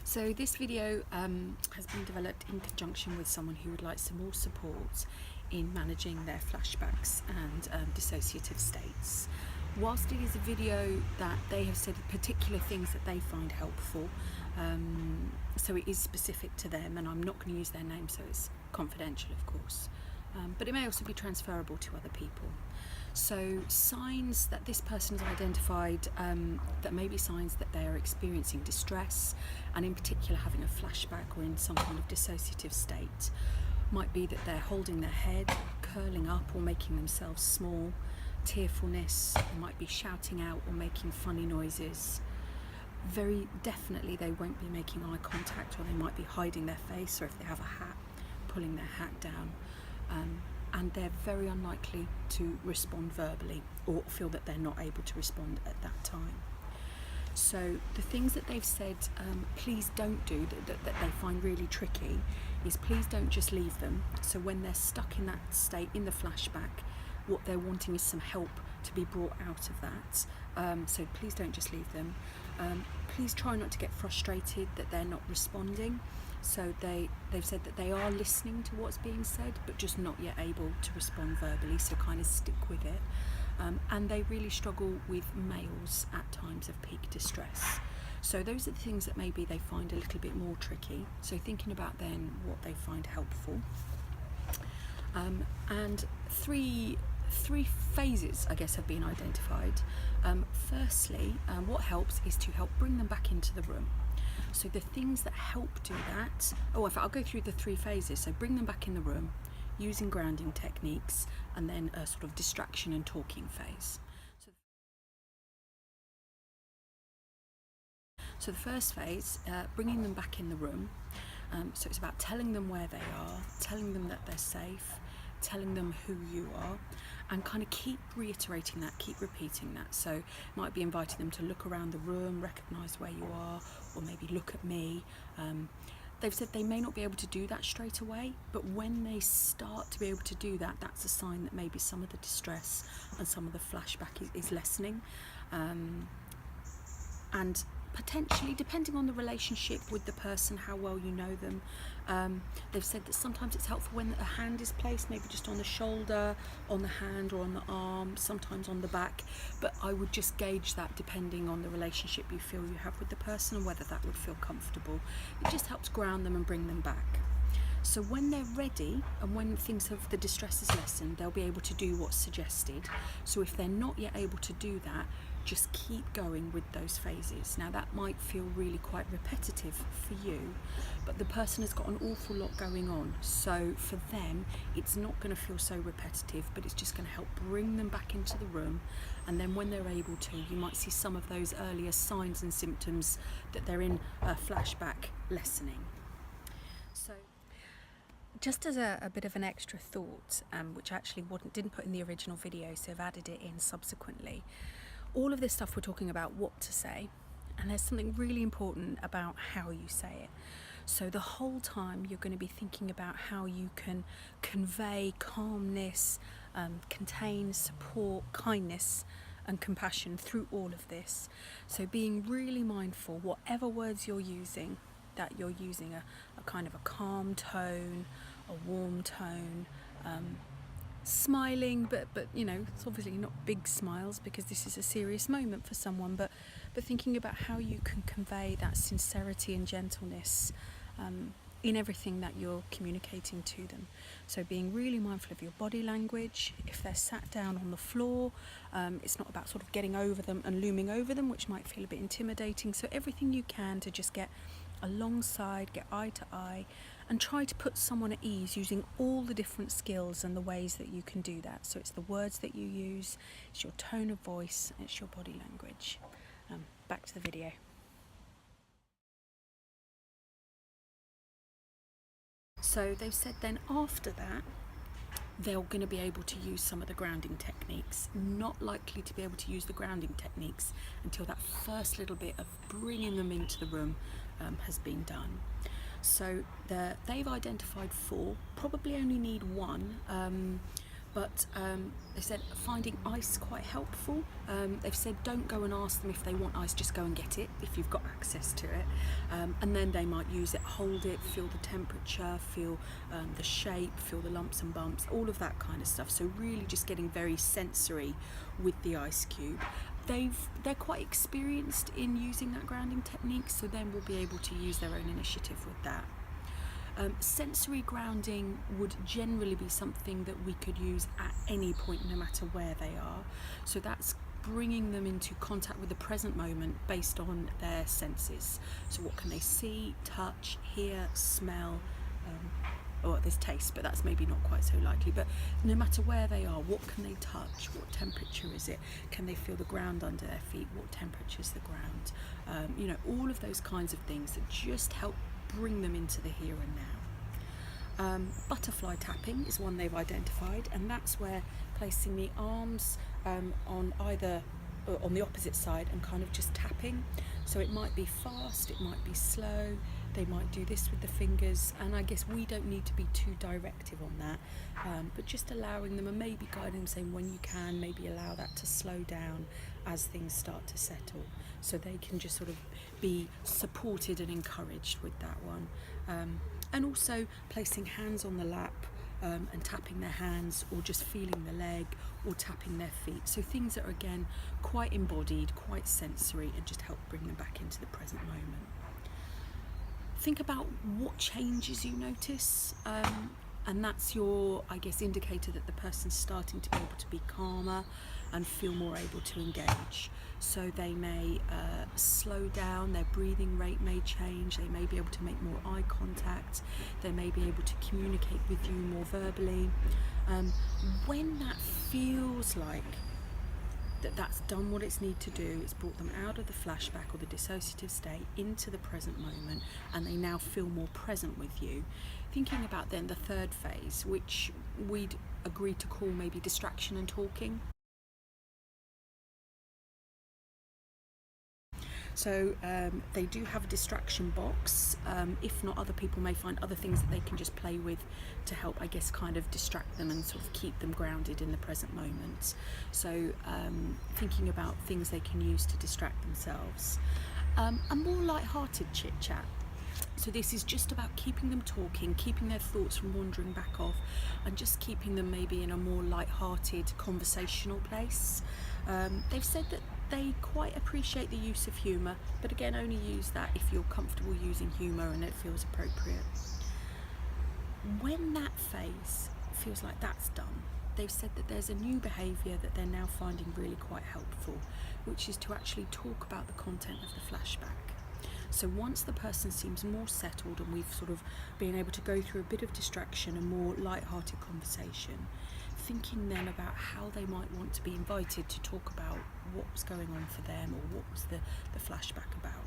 So this video has been developed in conjunction with someone who would like some more support in managing their flashbacks and dissociative states. Whilst it is a video that they have said particular things that they find helpful, so it is specific to them, and I'm not going to use their name, so it's confidential, of course, but it may also be transferable to other people. So signs that this person has identified that may be signs that they are experiencing distress, and in particular having a flashback or in some kind of dissociative state, might be that they're holding their head, curling up or making themselves small, tearfulness, they might be shouting out or making funny noises. Very definitely they won't be making eye contact, or they might be hiding their face, or if they have a hat, pulling their hat down. And they're very unlikely to respond verbally or feel that they're not able to respond at that time. So the things that they've said please don't do, that they find really tricky, is please don't just leave them. So when they're stuck in that state, in the flashback, what they're wanting is some help to be brought out of that. So please don't just leave them. Please try not to get frustrated that they're not responding. So they've said that they are listening to what's being said, but just not yet able to respond verbally, so kind of stick with it. And they really struggle with males at times of peak distress. So those are the things that maybe they find a little bit more tricky. So thinking about then what they find helpful. And three phases, I guess, have been identified. Firstly, what helps is to help bring them back into the room. So the things that help do that, I'll go through the 3 phases. So bring them back in the room, using grounding techniques, and then a sort of distraction and talking phase. So the first phase, bringing them back in the room. So it's about telling them where they are, telling them that they're safe, telling them who you are, and kind of keep reiterating that, keep repeating that. So it might be inviting them to look around the room, recognise where you are, or maybe look at me. They've said they may not be able to do that straight away, but when they start to be able to do that, that's a sign that maybe some of the distress and some of the flashback is lessening. And potentially, depending on the relationship with the person, how well you know them, they've said that sometimes it's helpful when a hand is placed, maybe just on the shoulder, on the hand, or on the arm, sometimes on the back. But I would just gauge that depending on the relationship you feel you have with the person and whether that would feel comfortable. It just helps ground them and bring them back. So when they're ready and when the distress is lessened, they'll be able to do what's suggested. So if they're not yet able to do that, just keep going with those phases. Now that might feel really quite repetitive for you, but the person has got an awful lot going on. So for them, it's not going to feel so repetitive, but it's just going to help bring them back into the room. And then when they're able to, you might see some of those earlier signs and symptoms that they're in a flashback lessening. So just as a bit of an extra thought, which I actually didn't put in the original video, so I've added it in subsequently. All of this stuff we're talking about what to say, and there's something really important about how you say it. So the whole time you're going to be thinking about how you can convey calmness, contain, support, kindness and compassion through all of this. So being really mindful, whatever words you're using, that you're using a kind of a calm tone, a warm tone, smiling, but you know, it's obviously not big smiles because this is a serious moment for someone, but thinking about how you can convey that sincerity and gentleness in everything that you're communicating to them. So being really mindful of your body language. If they're sat down on the floor, it's not about sort of getting over them and looming over them, which might feel a bit intimidating. So everything you can to just get alongside, get eye to eye, and try to put someone at ease using all the different skills and the ways that you can do that. So it's the words that you use, it's your tone of voice, and it's your body language. Back to the video. So they've said then after that, they're going to be able to use some of the grounding techniques. Not likely to be able to use the grounding techniques until that first little bit of bringing them into the room has been done. So they've identified 4, probably only need 1, but they said finding ice quite helpful. They've said don't go and ask them if they want ice, just go and get it if you've got access to it. And then they might use it, hold it, feel the temperature, feel the shape, feel the lumps and bumps, all of that kind of stuff. So really just getting very sensory with the ice cube. They're quite experienced in using that grounding technique, so then we'll be able to use their own initiative with that. Sensory grounding would generally be something that we could use at any point, no matter where they are. So that's bringing them into contact with the present moment based on their senses. So what can they see, touch, hear, smell, there's taste, but that's maybe not quite so likely. But no matter where they are, what can they touch? What temperature is it? Can they feel the ground under their feet? What temperature is the ground? All of those kinds of things that just help bring them into the here and now. Butterfly tapping is one they've identified, and that's where placing the arms on the opposite side and kind of just tapping. So it might be fast, it might be slow, they might do this with the fingers, and I guess we don't need to be too directive on that, but just allowing them and maybe guiding them, saying when you can, maybe allow that to slow down as things start to settle, so they can just sort of be supported and encouraged with that one. And also placing hands on the lap and tapping their hands, or just feeling the leg, or tapping their feet. So things that are, again, quite embodied, quite sensory, and just help bring them back into the present moment. Think about what changes you notice, and that's your, I guess, indicator that the person's starting to be able to be calmer and feel more able to engage. So they may slow down, their breathing rate may change, they may be able to make more eye contact, they may be able to communicate with you more verbally. When that feels like that's done what it's need to do, it's brought them out of the flashback or the dissociative state into the present moment, and they now feel more present with you. Thinking about then the third phase, which we'd agree to call maybe distraction and talking. So they do have a distraction box. If not, other people may find other things that they can just play with to help, I guess, kind of distract them and sort of keep them grounded in the present moment. So thinking about things they can use to distract themselves. A more light-hearted chit-chat. So this is just about keeping them talking, keeping their thoughts from wandering back off, and just keeping them maybe in a more light-hearted conversational place. They've said that they quite appreciate the use of humour, but again, only use that if you're comfortable using humour and it feels appropriate. When that phase feels like that's done, they've said that there's a new behaviour that they're now finding really quite helpful, which is to actually talk about the content of the flashback. So once the person seems more settled and we've sort of been able to go through a bit of distraction and more light-hearted conversation, thinking then about how they might want to be invited to talk about what was going on for them, or what was the flashback about.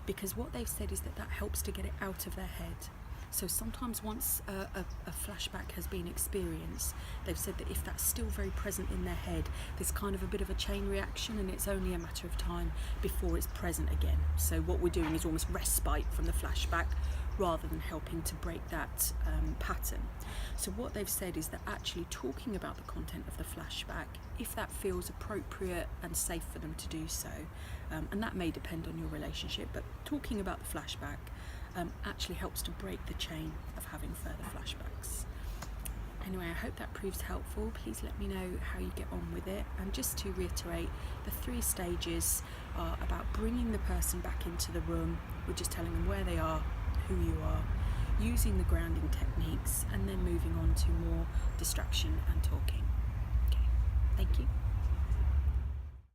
Because what they've said is that helps to get it out of their head. So sometimes once a flashback has been experienced, they've said that if that's still very present in their head, there's kind of a bit of a chain reaction, and it's only a matter of time before it's present again. So what we're doing is almost respite from the flashback, rather than helping to break that pattern. So what they've said is that actually talking about the content of the flashback, if that feels appropriate and safe for them to do so, and that may depend on your relationship, but talking about the flashback actually helps to break the chain of having further flashbacks. Anyway, I hope that proves helpful. Please let me know how you get on with it. And just to reiterate, the 3 stages are about bringing the person back into the room. We're just telling them where they are, who you are, using the grounding techniques, and then moving on to more distraction and talking. Okay, thank you.